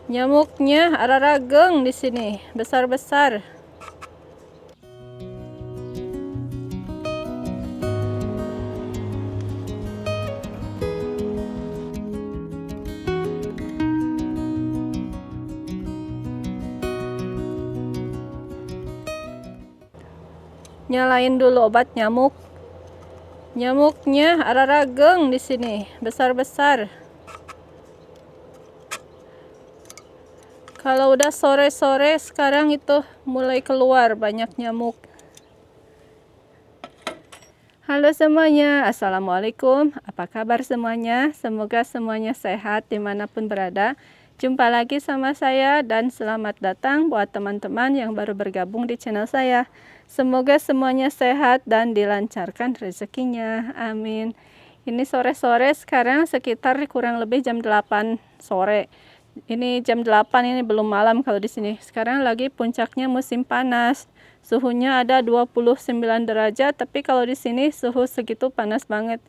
Nyamuknya ada rageng di sini, besar-besar. Nyalain dulu obat nyamuk. Nyamuknya ada rageng di sini, besar-besar. Kalau udah sore-sore sekarang itu mulai keluar banyak nyamuk. Halo semuanya, assalamualaikum. Apa kabar semuanya? Semoga semuanya sehat dimanapun berada. Jumpa lagi sama saya dan selamat datang buat teman-teman yang baru bergabung di channel saya. Semoga semuanya sehat dan dilancarkan rezekinya. Amin. Ini sore-sore sekarang sekitar kurang lebih jam 8 sore. Ini jam 8, ini belum malam kalau di sini. Sekarang lagi puncaknya musim panas. Suhunya ada 29 derajat, tapi kalau di sini suhu segitu panas banget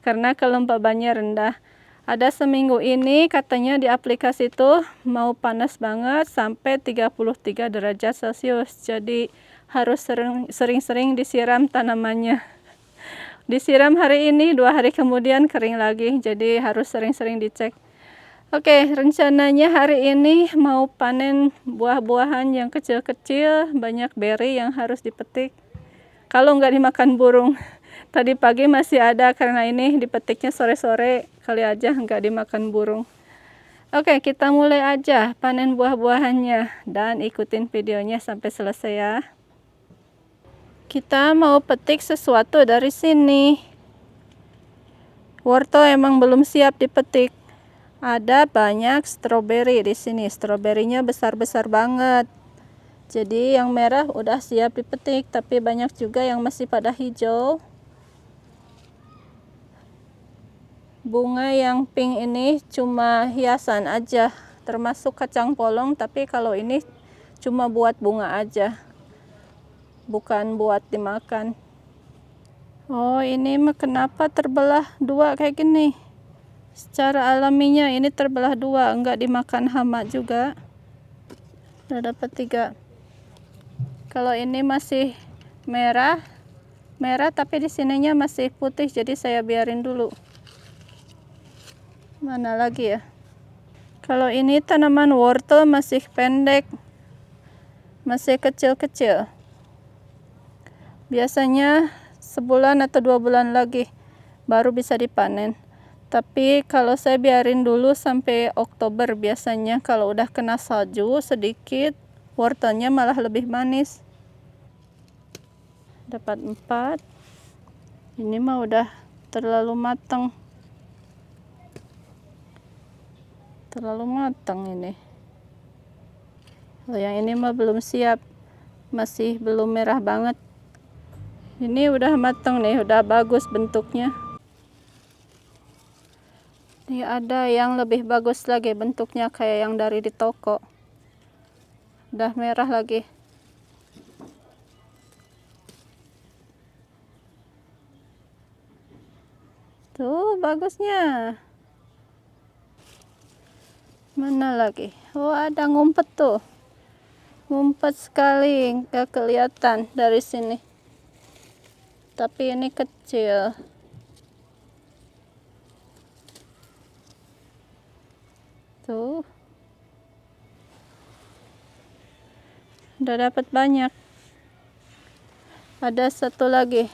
karena kelembabannya rendah. Ada seminggu ini katanya di aplikasi itu mau panas banget sampai 33 derajat Celcius. Jadi harus sering-sering disiram tanamannya. Disiram hari ini, 2 hari kemudian kering lagi. Jadi harus sering-sering dicek. Oke, rencananya hari ini mau panen buah-buahan yang kecil-kecil, banyak beri yang harus dipetik. Kalau nggak dimakan burung. Tadi pagi masih ada karena ini dipetiknya sore-sore, kali aja nggak dimakan burung. Oke, kita mulai aja panen buah-buahannya dan ikutin videonya sampai selesai ya. Kita mau petik sesuatu dari sini. Wortel emang belum siap dipetik. Ada banyak stroberi di sini. Stroberinya besar-besar banget. Jadi yang merah udah siap dipetik, tapi banyak juga yang masih pada hijau. Bunga yang pink ini cuma hiasan aja, termasuk kacang polong, tapi kalau ini cuma buat bunga aja, bukan buat dimakan. Oh, ini mah kenapa terbelah dua kayak gini? Secara alaminya ini terbelah dua, enggak dimakan hama juga. Udah dapat 3. Kalau ini masih merah tapi di sininya masih putih, jadi saya biarin dulu. Mana lagi ya? Kalau ini tanaman wortel masih pendek, masih kecil-kecil. Biasanya sebulan atau 2 bulan lagi baru bisa dipanen. Tapi kalau saya biarin dulu sampai Oktober, biasanya kalau udah kena salju sedikit, wortelnya malah lebih manis. Dapat 4. Ini mah udah terlalu matang. Terlalu matang ini. Oh, yang ini mah belum siap. Masih belum merah banget. Ini udah matang nih, udah bagus bentuknya. Ini ada yang lebih bagus lagi bentuknya, kayak yang dari di toko. Udah merah lagi. Tuh bagusnya. Mana lagi? Oh, ada ngumpet tuh. Ngumpet sekali, nggak kelihatan dari sini. Tapi ini kecil. Tuh. Udah dapat banyak. Ada satu lagi.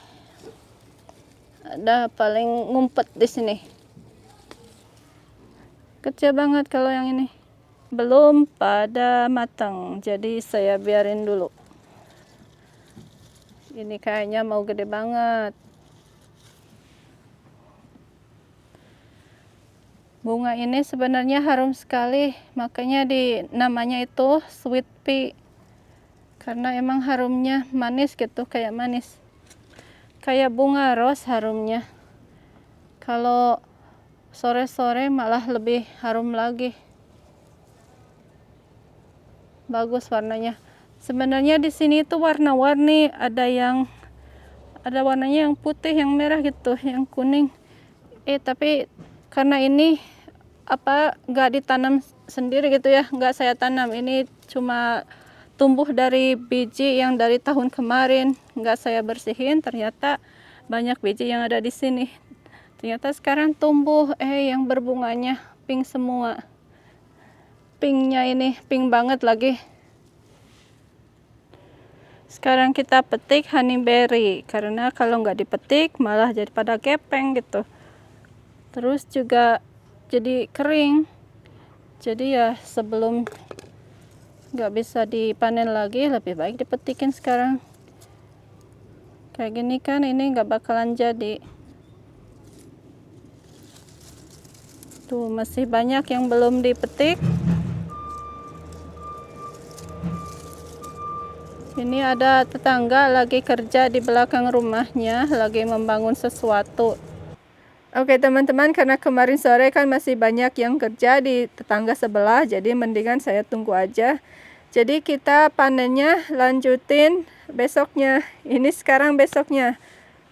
Ada paling ngumpet di sini. Kecil banget kalau yang ini. Belum pada matang, jadi saya biarin dulu. Ini kayaknya mau gede banget. Bunga ini sebenarnya harum sekali, makanya namanya itu sweet pea. Karena emang harumnya manis gitu, kayak manis. Kayak bunga ros harumnya. Kalau sore-sore malah lebih harum lagi. Bagus warnanya. Sebenarnya di sini itu warna-warni, ada warnanya yang putih, yang merah gitu, yang kuning. Tapi karena ini nggak ditanam sendiri gitu ya, nggak saya tanam. Ini cuma tumbuh dari biji yang dari tahun kemarin, nggak saya bersihin. Ternyata banyak biji yang ada di sini. Ternyata sekarang tumbuh, yang berbunganya pink semua. Pinknya ini pink banget lagi. Sekarang kita petik honeyberry, karena kalau nggak dipetik malah jadi pada gepeng gitu. Terus juga jadi kering. Jadi ya sebelum nggak bisa dipanen lagi, lebih baik dipetikin sekarang. Kayak gini kan ini nggak bakalan jadi. Tuh masih banyak yang belum dipetik. Ini ada tetangga lagi kerja di belakang rumahnya, lagi membangun sesuatu. Oke teman-teman, karena kemarin sore kan masih banyak yang kerja di tetangga sebelah, jadi mendingan saya tunggu aja. Jadi kita panennya lanjutin besoknya. Ini sekarang besoknya.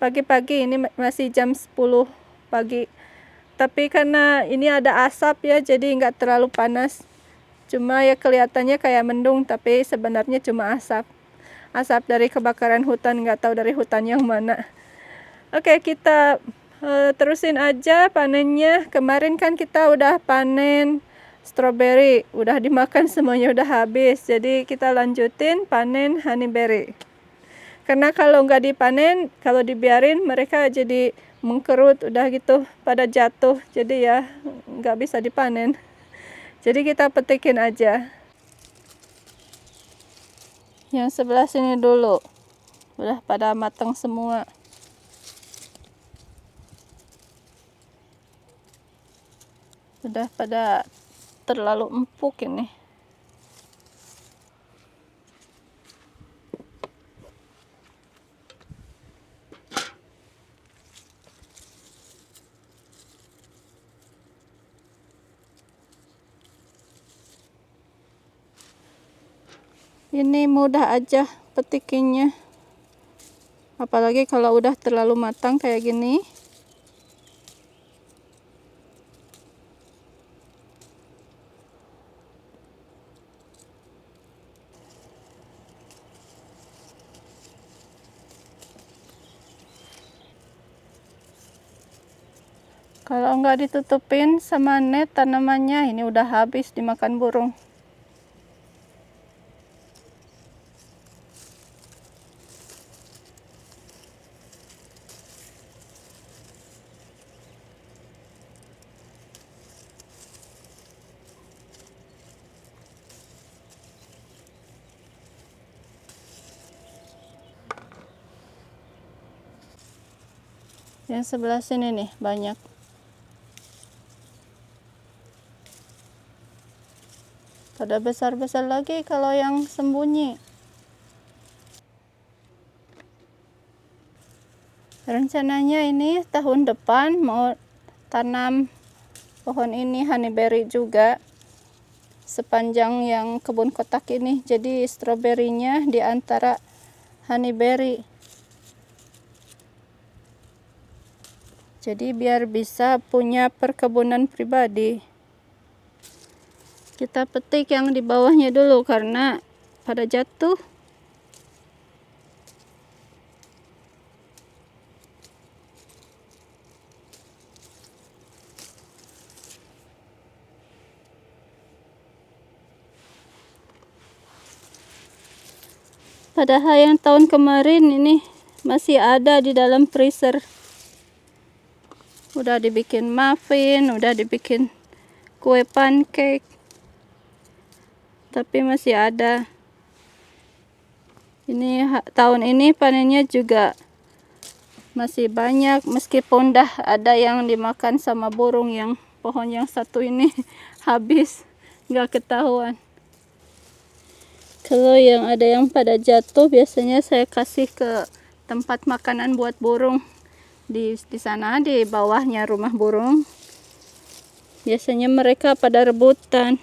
Pagi-pagi, ini masih jam 10 pagi. Tapi karena ini ada asap ya, jadi nggak terlalu panas. Cuma ya kelihatannya kayak mendung, tapi sebenarnya cuma asap. Asap dari kebakaran hutan, nggak tahu dari hutan yang mana. Oke, kita terusin aja panennya. Kemarin kan kita udah panen strawberry, udah dimakan semuanya, udah habis. Jadi kita lanjutin panen honeyberry. Karena kalau nggak dipanen, kalau dibiarin mereka jadi mengkerut, udah gitu pada jatuh. Jadi ya nggak bisa dipanen. Jadi kita petikin aja. Yang sebelah sini dulu, udah pada matang semua. Udah pada terlalu empuk ini. Ini mudah aja petikinnya. Apalagi kalau udah terlalu matang kayak gini. Kalau nggak ditutupin sama net tanamannya, ini udah habis dimakan burung. Yang sebelah sini nih banyak. Pada besar-besar lagi kalau yang sembunyi. Rencananya ini tahun depan mau tanam pohon ini honeyberry juga sepanjang yang kebun kotak ini. Jadi stroberinya di antara honeyberry. Jadi biar bisa punya perkebunan pribadi. Kita petik yang di bawahnya dulu karena pada jatuh. Padahal yang tahun kemarin ini masih ada di dalam freezer. Udah dibikin muffin, udah dibikin kue pancake. Tapi masih ada. Ini tahun ini panennya juga masih banyak, meskipun dah ada yang dimakan sama burung. Yang pohon yang satu ini habis, nggak ketahuan. Kalau yang ada yang pada jatuh, biasanya saya kasih ke tempat makanan buat burung. Di sana, di bawahnya rumah burung. Biasanya mereka pada rebutan.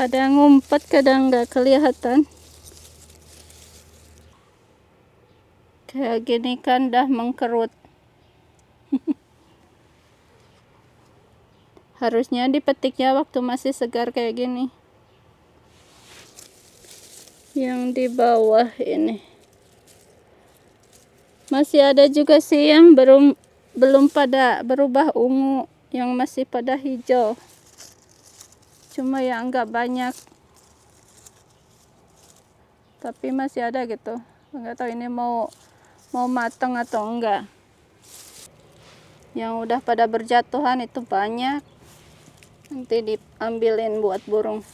Kadang ngumpet, kadang nggak kelihatan. Kayak gini kan dah mengkerut. Harusnya dipetiknya waktu masih segar kayak gini. Yang di bawah ini masih ada juga sih yang belum pada berubah ungu, yang masih pada hijau. Cuma yang enggak banyak. Tapi masih ada gitu. Enggak tahu ini mau matang atau enggak. Yang udah pada berjatuhan itu banyak. Nanti diambilin buat burung.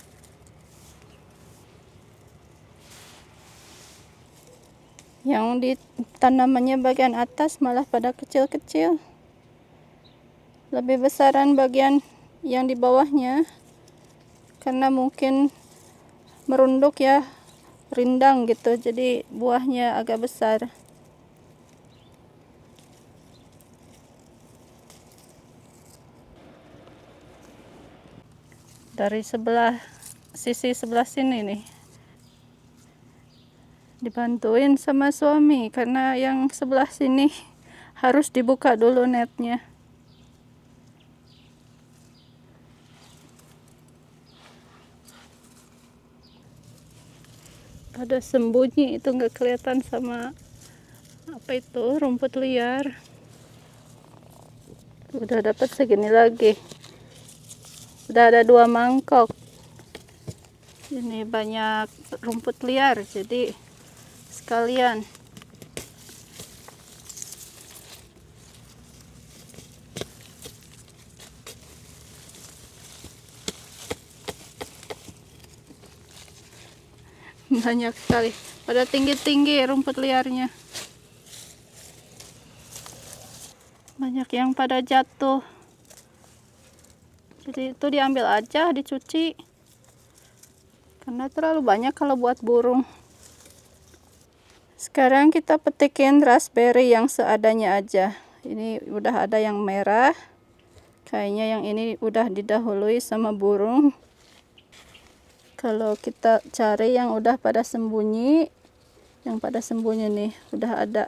Yang di tanamannya bagian atas malah pada kecil-kecil. Lebih besaran bagian yang di bawahnya. Karena mungkin merunduk ya, rindang gitu. Jadi buahnya agak besar. Dari sisi sebelah sini nih dibantuin sama suami, karena yang sebelah sini harus dibuka dulu netnya. Pada sembunyi itu nggak kelihatan sama apa itu rumput liar. Udah dapat segini lagi. Udah ada 2 mangkok. Ini banyak rumput liar, jadi sekalian. Banyak sekali. Pada tinggi-tinggi rumput liarnya. Banyak yang pada jatuh. Jadi itu diambil aja, dicuci. Karena terlalu banyak kalau buat burung. Sekarang kita petikin raspberry yang seadanya aja. Ini udah ada yang merah. Kayaknya yang ini udah didahului sama burung. Kalau kita cari yang udah pada sembunyi, yang pada sembunyi nih udah ada.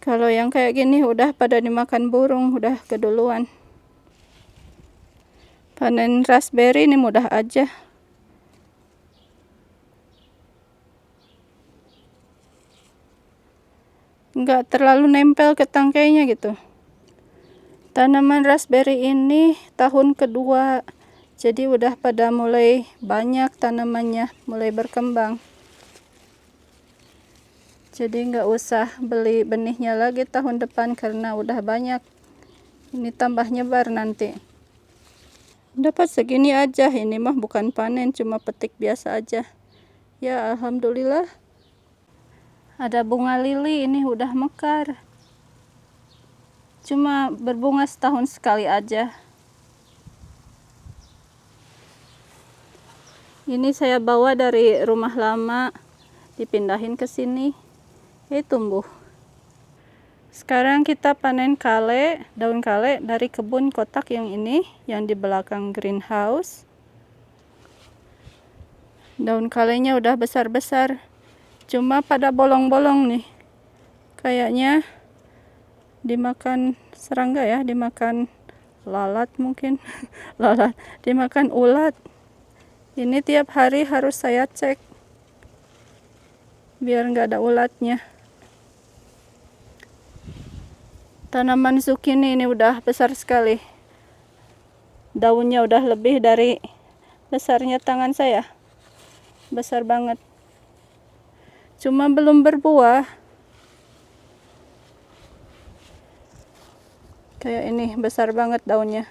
Kalau yang kayak gini udah pada dimakan burung, udah keduluan. Panen raspberry ini mudah aja. Nggak terlalu nempel ke tangkainya gitu. Tanaman raspberry ini tahun kedua, jadi udah pada mulai banyak tanamannya, mulai berkembang. Jadi nggak usah beli benihnya lagi tahun depan karena udah banyak. Ini tambah nyebar nanti. Dapat segini aja, ini mah bukan panen, cuma petik biasa aja. Ya alhamdulillah. Ada bunga lili, ini udah mekar. Cuma berbunga setahun sekali aja. Ini saya bawa dari rumah lama, dipindahin ke sini. Tumbuh. Sekarang kita panen kale, daun kale dari kebun kotak yang ini, yang di belakang greenhouse. Daun kalenya udah besar-besar, cuma pada bolong-bolong nih. Kayaknya dimakan serangga ya, dimakan lalat mungkin. Lalat, dimakan ulat. Ini tiap hari harus saya cek biar nggak ada ulatnya. Tanaman zucchini ini udah besar sekali. Daunnya udah lebih dari besarnya tangan saya. Besar banget. Cuma belum berbuah. Kayak ini besar banget daunnya.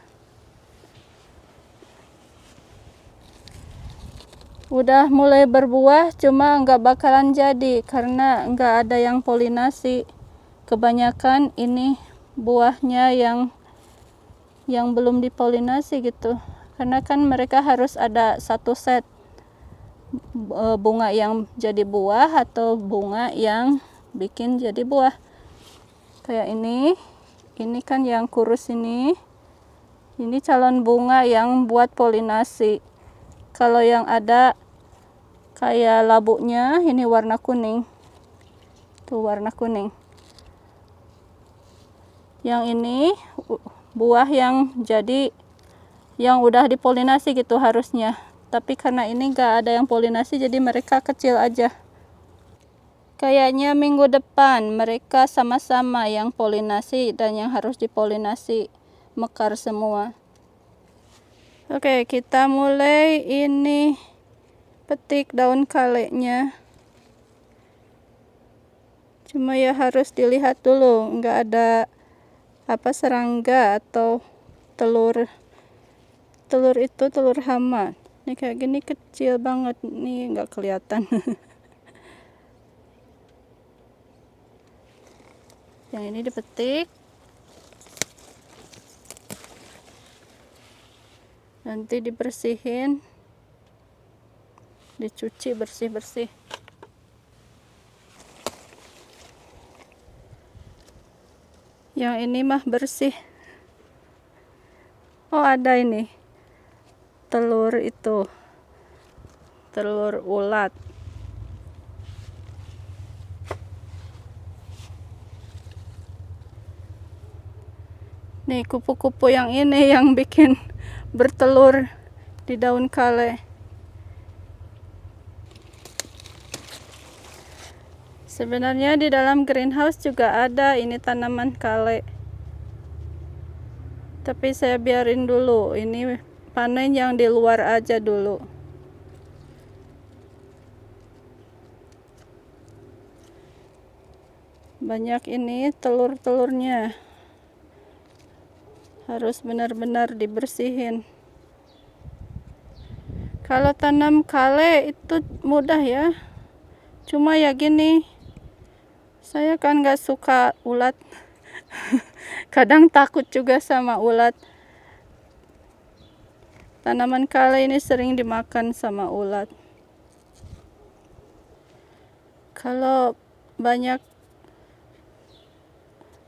Udah mulai berbuah, cuma nggak bakalan jadi karena nggak ada yang polinasi. Kebanyakan ini buahnya yang belum dipolinasi gitu. Karena kan mereka harus ada satu set bunga yang jadi buah atau bunga yang bikin jadi buah. Kayak ini kan yang kurus ini calon bunga yang buat polinasi. Kalau yang ada kayak labunya, ini warna kuning. Tuh warna kuning. Yang ini buah yang jadi yang udah dipolinasi gitu harusnya, tapi karena ini gak ada yang polinasi jadi mereka kecil aja. Kayaknya minggu depan mereka sama-sama yang polinasi dan yang harus dipolinasi mekar semua. Oke, kita mulai ini petik daun kalenya. Cuma ya harus dilihat dulu nggak ada apa serangga atau telur itu telur hama. Ini kayak gini kecil banget nih, nggak kelihatan. Yang ini dipetik, nanti dibersihin, dicuci bersih-bersih. Yang ini mah bersih. Oh, ada ini telur itu, telur ulat. Nih kupu-kupu yang ini yang bikin bertelur di daun kale. Sebenarnya di dalam greenhouse juga ada ini tanaman kale. Tapi saya biarin dulu, ini panen yang di luar aja dulu. Banyak ini telur-telurnya. Harus benar-benar dibersihin. Kalau tanam kale itu mudah ya. Cuma ya gini, saya kan gak suka ulat. Kadang takut juga sama ulat. Tanaman kale ini sering dimakan sama ulat. Kalau banyak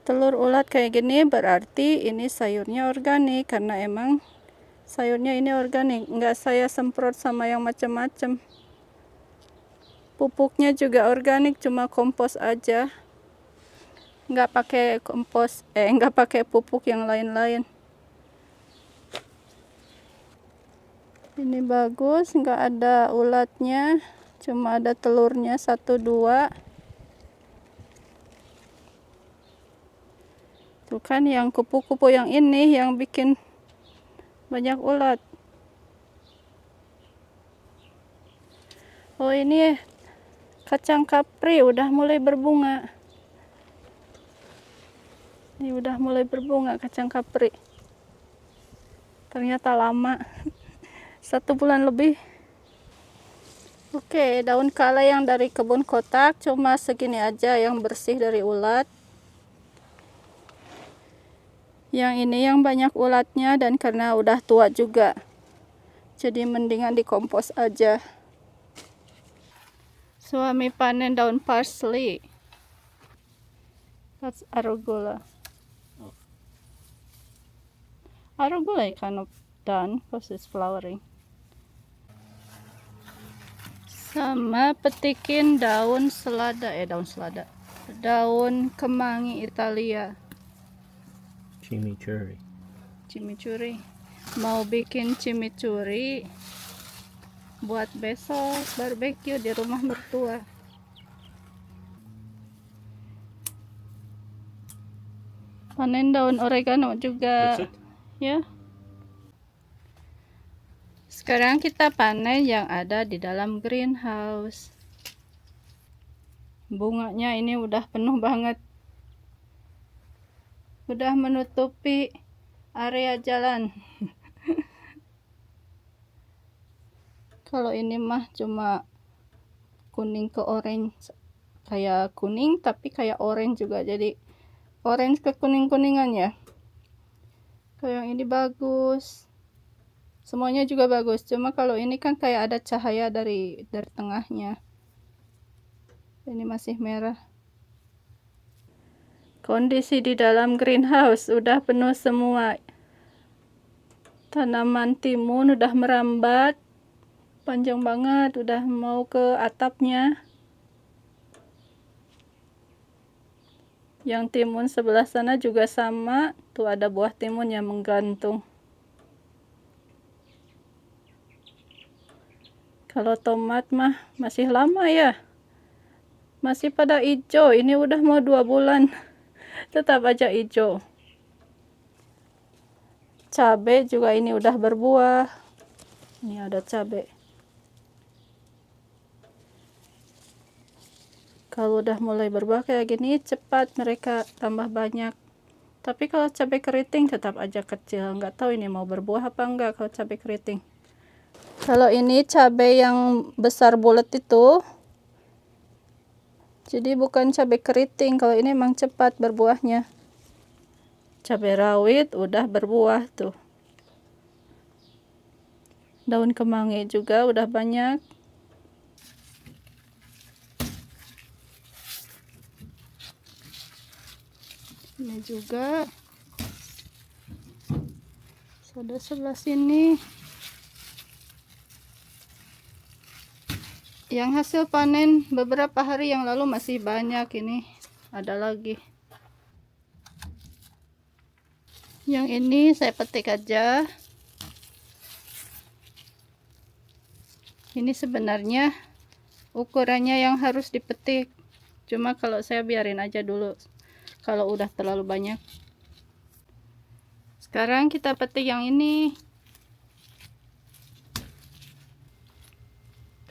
telur ulat kayak gini berarti ini sayurnya organik, karena emang sayurnya ini organik, nggak saya semprot sama yang macam-macam. Pupuknya juga organik, cuma kompos aja, nggak pakai kompos, nggak pakai pupuk yang lain-lain. Ini bagus, nggak ada ulatnya, cuma ada telurnya 1-2. Tuh kan yang kupu-kupu yang ini yang bikin banyak ulat. Oh, ini kacang kapri udah mulai berbunga. Ini udah mulai berbunga kacang kapri. Ternyata lama. 1 bulan lebih. Oke, daun kale yang dari kebun kotak cuma segini aja yang bersih dari ulat. Yang ini yang banyak ulatnya dan karena udah tua juga, jadi mendingan dikompos aja. Suami panen daun parsley. That's arugula. Arugula kind of done because it's flowering. Sama petikin daun selada, daun kemangi Italia. Chimichurri. Mau bikin chimichurri buat besok barbecue di rumah mertua. Panen daun oregano juga. Ya. Sekarang kita panen yang ada di dalam greenhouse. Bunganya ini udah penuh banget. Udah menutupi area jalan. Kalau ini mah cuma kuning ke orange, kayak kuning tapi kayak orange juga, jadi orange ke kuning-kuningan ya. Kalau yang ini bagus, semuanya juga bagus, cuma kalau ini kan kayak ada cahaya dari tengahnya. Ini masih merah. Kondisi di dalam greenhouse udah penuh semua. Tanaman timun udah merambat panjang banget, udah mau ke atapnya. Yang timun sebelah sana juga sama, tuh ada buah timun yang menggantung. Kalau tomat mah masih lama ya, masih pada hijau. Ini udah mau 2 bulan tetap aja hijau. Cabai juga ini udah berbuah. Ini ada cabai. Kalau udah mulai berbuah kayak gini, cepat mereka tambah banyak. Tapi kalau cabai keriting tetap aja kecil. Nggak tahu ini mau berbuah apa enggak kalau cabai keriting. Kalau ini cabai yang besar bulat itu, jadi bukan cabai keriting. Kalau ini emang cepat berbuahnya. Cabai rawit udah berbuah tuh. Daun kemangi juga udah banyak. Ini juga. Ada sebelah sini. Yang hasil panen beberapa hari yang lalu masih banyak, ini ada lagi. Yang ini saya petik aja. Ini sebenarnya ukurannya yang harus dipetik. Cuma kalau saya biarin aja dulu kalau udah terlalu banyak. Sekarang kita petik yang ini.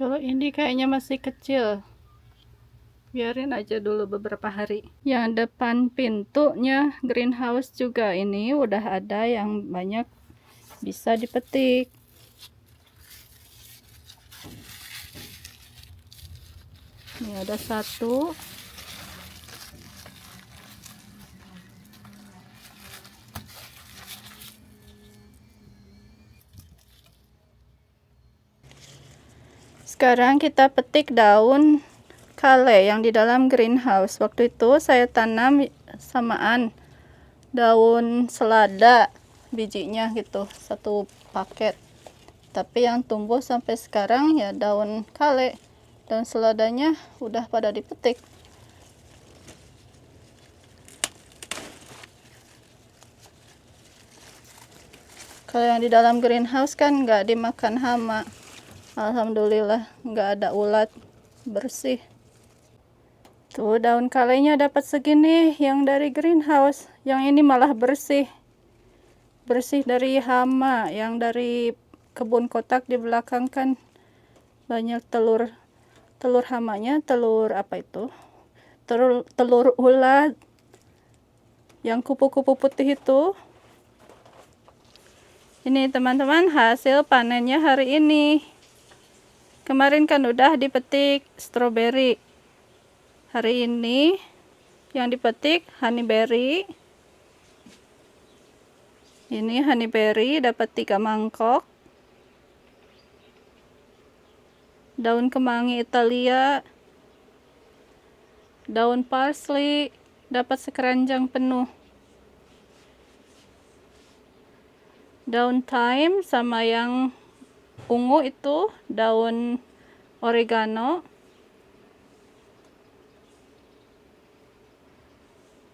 Kalau ini kayaknya masih kecil, biarin aja dulu beberapa hari. Yang depan pintunya greenhouse juga ini udah ada yang banyak bisa dipetik. Ini ada satu. Sekarang kita petik daun kale yang di dalam greenhouse. Waktu itu saya tanam samaan daun selada bijinya gitu, satu paket. Tapi yang tumbuh sampai sekarang ya daun kale. Daun seladanya udah pada dipetik. Kalau yang di dalam greenhouse kan nggak dimakan hama. Alhamdulillah nggak ada ulat, bersih. Tuh daun kalenya dapat segini yang dari greenhouse. Yang ini malah bersih. Bersih dari hama. Yang dari kebun kotak di belakang kan banyak telur hamanya, telur apa itu? Telur ulat. Yang kupu-kupu putih itu. Ini teman-teman hasil panennya hari ini. Kemarin kan udah dipetik stroberi. Hari ini yang dipetik honeyberry. Ini honeyberry dapat 3 mangkok. Daun kemangi Italia. Daun parsley dapat sekeranjang penuh. Daun thyme sama yang ungu itu daun oregano.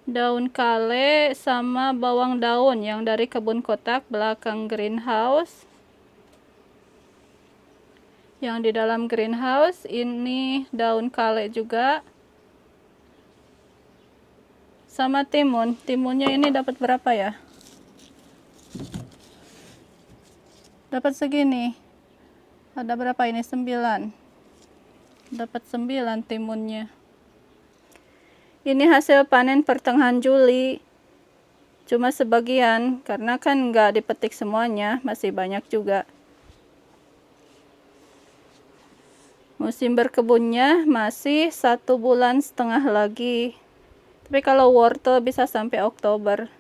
Daun kale sama bawang daun yang dari kebun kotak belakang greenhouse. Yang di dalam greenhouse ini daun kale juga. Sama timun. Timunnya ini dapat berapa ya? Dapat segini. Ada berapa ini? 9. Dapat 9 timunnya. Ini hasil panen pertengahan Juli. Cuma sebagian, karena kan nggak dipetik semuanya, masih banyak juga. Musim berkebunnya masih 1,5 bulan lagi. Tapi kalau wortel bisa sampai Oktober.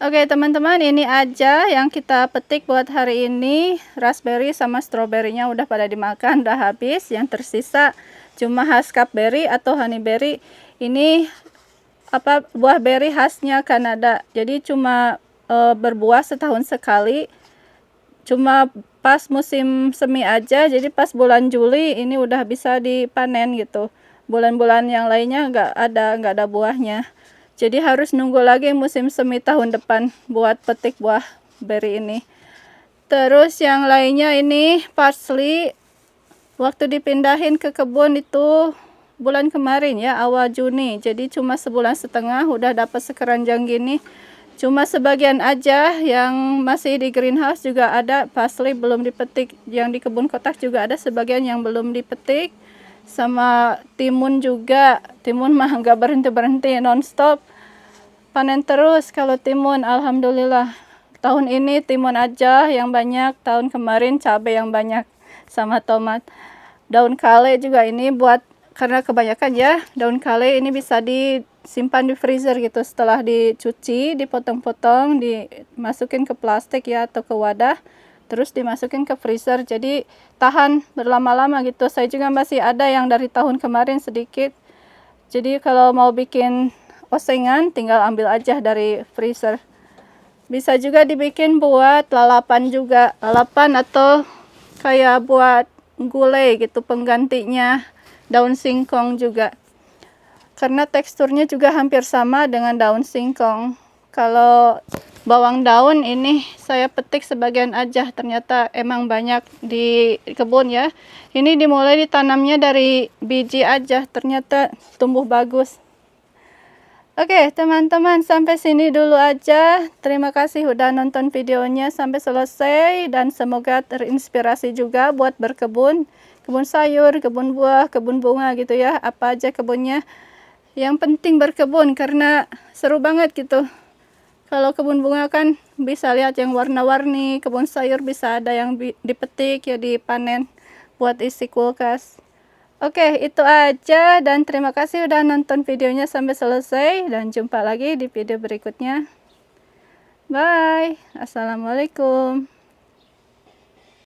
Oke teman-teman, ini aja yang kita petik buat hari ini. Raspberry sama stroberinya udah pada dimakan, udah habis. Yang tersisa cuma huskberry atau honeyberry. Ini buah berry khasnya Kanada. Jadi cuma berbuah setahun sekali. Cuma pas musim semi aja. Jadi pas bulan Juli ini udah bisa dipanen gitu. bulan-bulan yang lainnya nggak ada buahnya. Jadi harus nunggu lagi musim semi tahun depan buat petik buah beri ini. Terus yang lainnya ini parsley, waktu dipindahin ke kebun itu bulan kemarin ya, awal Juni. Jadi cuma sebulan setengah udah dapat sekeranjang gini. Cuma sebagian aja yang masih di greenhouse, juga ada parsley belum dipetik. Yang di kebun kotak juga ada sebagian yang belum dipetik. Sama timun juga. Timun mah nggak berhenti-berhenti, nonstop. Panen terus kalau timun, alhamdulillah. Tahun ini timun aja yang banyak, tahun kemarin cabai yang banyak sama tomat. Daun kale juga ini buat, karena kebanyakan ya, daun kale ini bisa disimpan di freezer gitu. Setelah dicuci, dipotong-potong, dimasukin ke plastik ya atau ke wadah, terus dimasukin ke freezer. Jadi tahan berlama-lama gitu. Saya juga masih ada yang dari tahun kemarin sedikit. Jadi kalau mau bikin osengan tinggal ambil aja dari freezer. Bisa juga dibikin buat lalapan juga. Lalapan atau kayak buat gulai gitu, penggantinya daun singkong juga. Karena teksturnya juga hampir sama dengan daun singkong. Kalau bawang daun ini saya petik sebagian aja, ternyata emang banyak di kebun ya. Ini dimulai ditanamnya dari biji aja, ternyata tumbuh bagus. Oke teman-teman, sampai sini dulu aja. Terima kasih udah nonton videonya sampai selesai, dan semoga terinspirasi juga buat berkebun. Kebun sayur, kebun buah, kebun bunga gitu ya, apa aja kebunnya. Yang penting berkebun karena seru banget gitu. Kalau kebun bunga kan bisa lihat yang warna-warni, kebun sayur bisa ada yang dipetik ya, dipanen buat isi kulkas. Oke, itu aja, dan terima kasih udah nonton videonya sampai selesai, dan jumpa lagi di video berikutnya. Bye. Assalamualaikum.